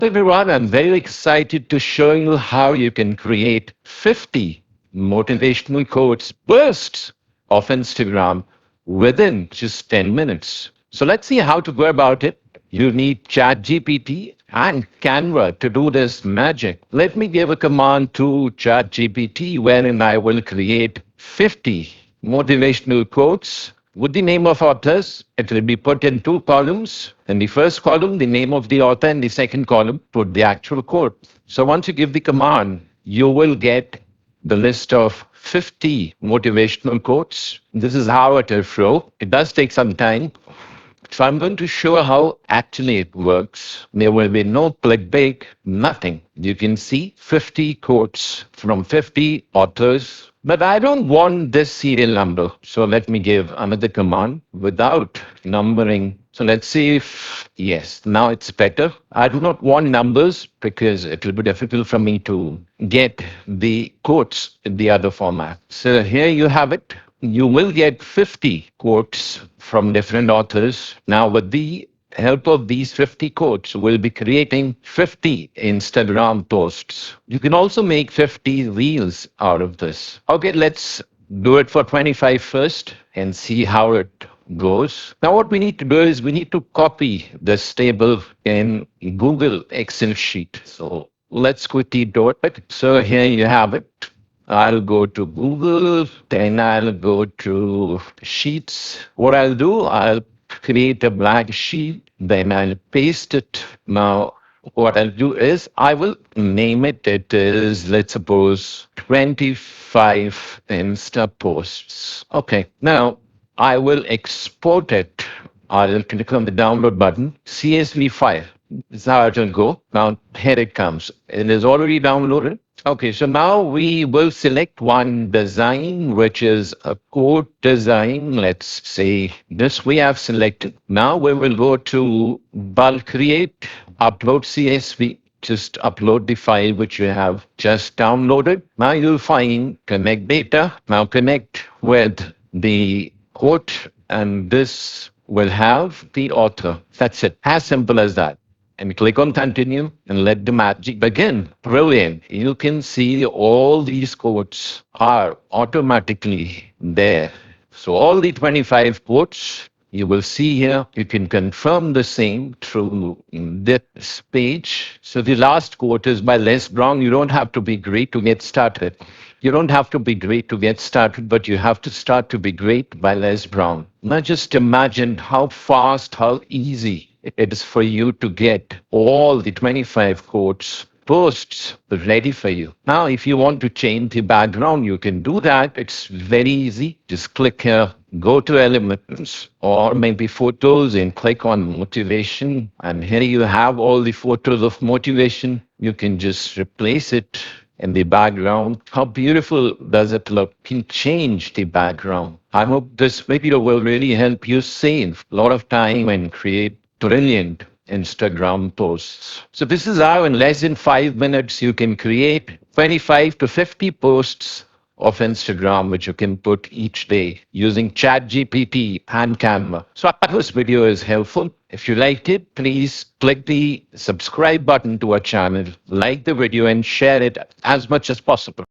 Everyone, I'm very excited to show you how you can create 50 motivational quotes bursts of Instagram within just 10 minutes. So let's see how to go about it. You need Chat GPT and Canva to do this magic. Let me give a command to Chat GPT wherein I will create 50 motivational quotes with the name of authors. It will be put in two columns. In the first column, the name of the author, and the second column, put the actual quote. So once you give the command, you will get the list of 50 motivational quotes. This is how it will flow. It does take some time. So I'm going to show how actually it works. There will be no clickbait, nothing. You can see 50 quotes from 50 authors. But I don't want this serial number. So let me give another command without numbering. So let's see if, yes, now it's better. I do not want numbers because it will be difficult for me to get the quotes in the other format. So here you have it. You will get 50 quotes from different authors. Now, with the help of these 50 quotes, we'll be creating 50 Instagram posts. You can also make 50 reels out of this. Okay, let's do it for 25 first and see how it goes. Now, what we need to do is we need to copy this table in Google Excel sheet. So let's quickly do it. So here you have it. I'll go to Google, then I'll go to Sheets. What I'll do, I'll create a blank sheet, then I'll paste it. Now, what I'll do is I will name it. It is, let's suppose, 25 Insta posts. Okay, now I will export it. I'll click on the download button, CSV file. This is how it will go. Now, here it comes. It is already downloaded. Okay, so now we will select one design, which is a quote design. Let's say this we have selected. Now we will go to bulk create, upload CSV. Just upload the file which you have just downloaded. Now you'll find connect data. Now connect with the quote, and this will have the author. That's it. As simple as that. And click on continue and let the magic begin. Brilliant. You can see all these quotes are automatically there. So all the 25 quotes you will see here. You can confirm the same through this page. So the last quote is by Les Brown. You don't have to be great to get started. You don't have to be great to get started, but you have to start to be great by Les Brown. Now just imagine how fast, how easy it is for you to get all the 25 quotes posts ready for you. Now, if you want to change the background, you can do that. It's very easy. Just click here, go to elements or maybe photos and click on motivation. And here you have all the photos of motivation. You can just replace it in the background. How beautiful does it look? You can change the background. I hope this video will really help you save a lot of time and create brilliant Instagram posts. So this is how in less than 5 minutes you can create 25 to 50 posts of Instagram, which you can put each day using Chat GPT and Canva. So I hope this video is helpful. If you liked it, please click the subscribe button to our channel, like the video and share it as much as possible.